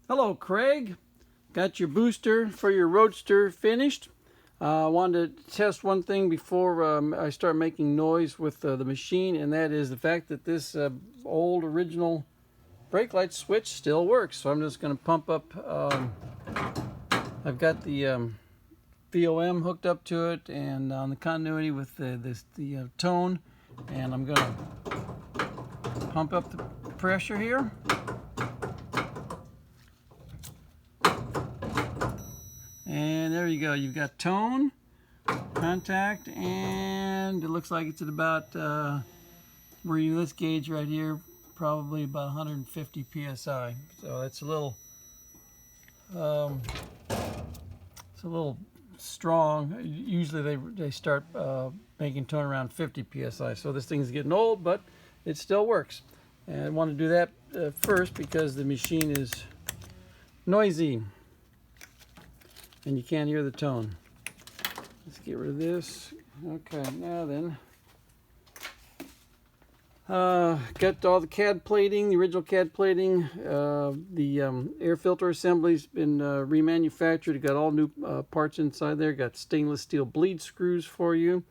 Hello, Craig. Got your booster for your Roadster finished. I wanted to test one thing before I start making noise with the machine, and that is the fact that this old original brake light switch still works. So I'm just going to pump up. I've got the VOM hooked up to it, and on the continuity with the tone, and I'm going to pump up the pressure here. And there you go. You've got tone, contact, and it looks like it's at about this gauge right here, probably about 150 psi. So it's a little strong. Usually they start making tone around 50 psi. So this thing's getting old, but it still works. And I want to do that first because the machine is noisy and you can't hear the tone. Let's get rid of this. Okay, now then. Got all the CAD plating, the original CAD plating. The air filter assembly's been remanufactured. Got all new parts inside there. Got stainless steel bleed screws for you.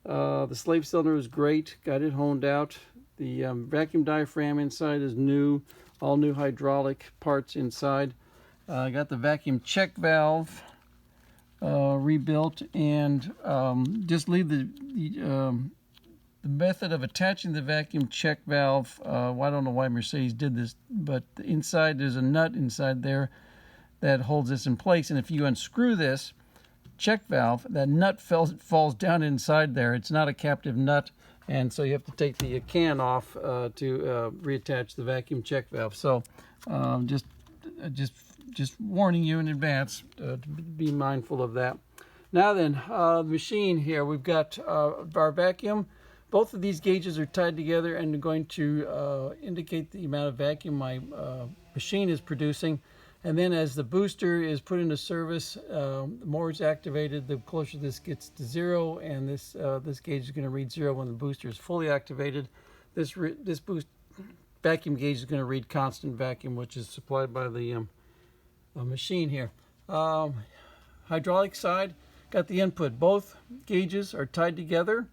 The slave cylinder is great. Got it honed out. The vacuum diaphragm inside is new. All new hydraulic parts inside. Got the vacuum check valve rebuilt, and just leave the method of attaching the vacuum check valve. Well, I don't know why Mercedes did this, but inside there's a nut inside there that holds this in place, and if you unscrew this check valve, that nut falls down inside there. It's not a captive nut, and so you have to take the can off to reattach the vacuum check valve. So just warning you in advance to be mindful of that. Now then, the machine here, we've got our vacuum. Both of these gauges are tied together and are going to indicate the amount of vacuum my machine is producing. And then as the booster is put into service, the more it's activated, the closer this gets to zero, and this gauge is going to read zero when the booster is fully activated. This vacuum gauge is going to read constant vacuum, which is supplied by the machine here. Hydraulic side, got the input. Both gauges are tied together.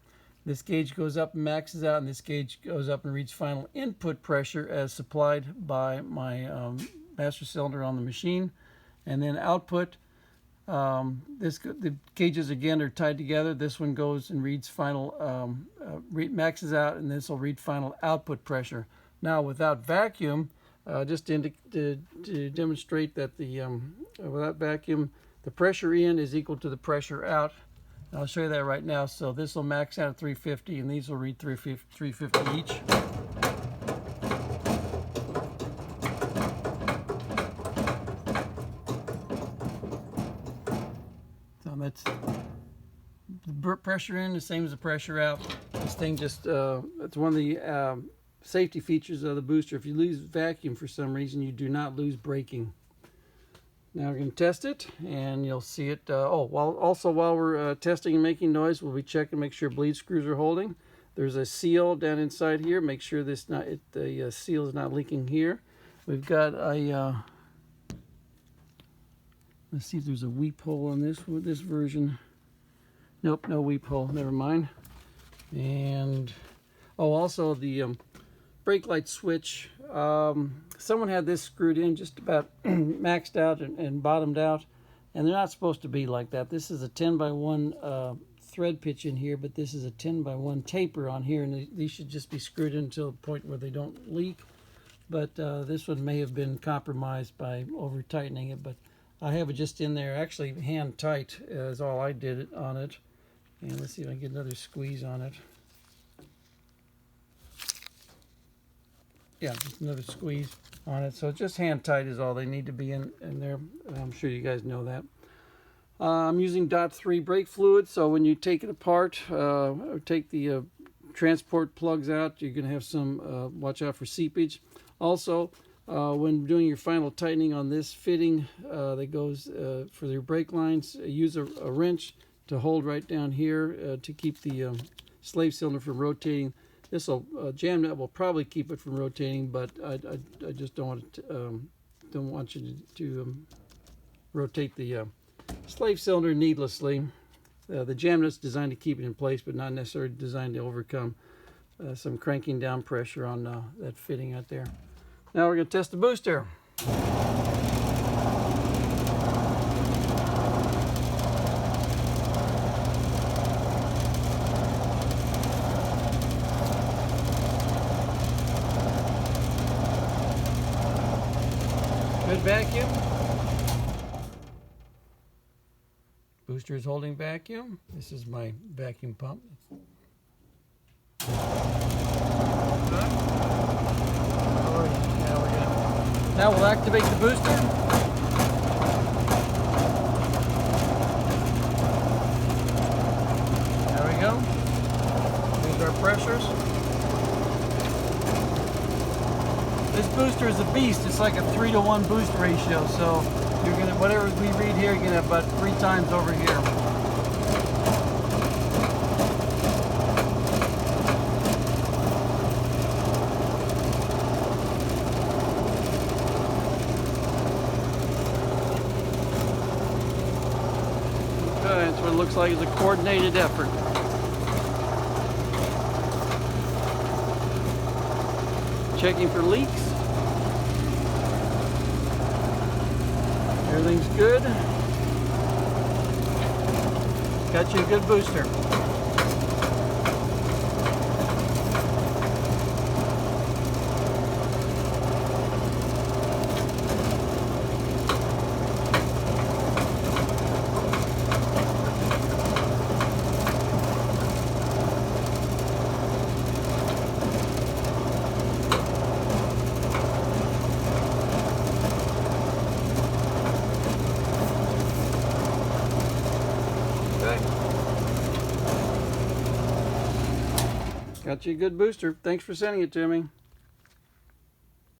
This gauge goes up and maxes out, and this gauge goes up and reads final input pressure as supplied by my master cylinder on the machine. And then output, the gauges again are tied together. This one goes and reads final, maxes out, and this will read final output pressure. Now without vacuum, just to demonstrate that without vacuum, the pressure in is equal to the pressure out. I'll show you that right now. So this will max out at 350, and these will read 350 each. So that's the pressure in, the same as the pressure out. This thing just, it's one of the safety features of the booster. If you lose vacuum for some reason, you do not lose braking. Now we're going to test it, and you'll see it. While we're testing and making noise, we'll be checking, make sure bleed screws are holding. There's a seal down inside here. Make sure the seal is not leaking here. We've got a let's see if there's a weep hole on this version. Nope, no weep hole. Never mind. And also the brake light switch. Someone had this screwed in just about maxed out and bottomed out, and they're not supposed to be like that. This is a 10x1 thread pitch in here, but this is a 10x1 taper on here, and these should just be screwed in until the point where they don't leak. But this one may have been compromised by over tightening it, but I have it just in there, actually hand tight is all I did on it. And let's see if I can get another squeeze on it. Yeah, just another squeeze on it. So just hand tight is all they need to be in there. I'm sure you guys know that. I'm using .3 brake fluid, so when you take it apart, or take the transport plugs out, you're going to have some, watch out for seepage. Also, when doing your final tightening on this fitting that goes for your brake lines, use a wrench to hold right down here to keep the slave cylinder from rotating. This will jam nut will probably keep it from rotating, but I just don't want it don't want you to rotate the slave cylinder needlessly. The jam nut's designed to keep it in place, but not necessarily designed to overcome some cranking down pressure on that fitting out there. Now we're going to test the booster. Good vacuum. Booster is holding vacuum. This is my vacuum pump. Now we'll activate the booster. There we go. These are our pressures. This booster is a beast. It's like a 3-to-1 boost ratio. So you're gonna, whatever we read here, you're gonna have about 3 times over here. Okay, that's what it looks like. It's a coordinated effort. Checking for leaks. Everything's good. Got you a good booster. Got you a good booster. Thanks for sending it to me.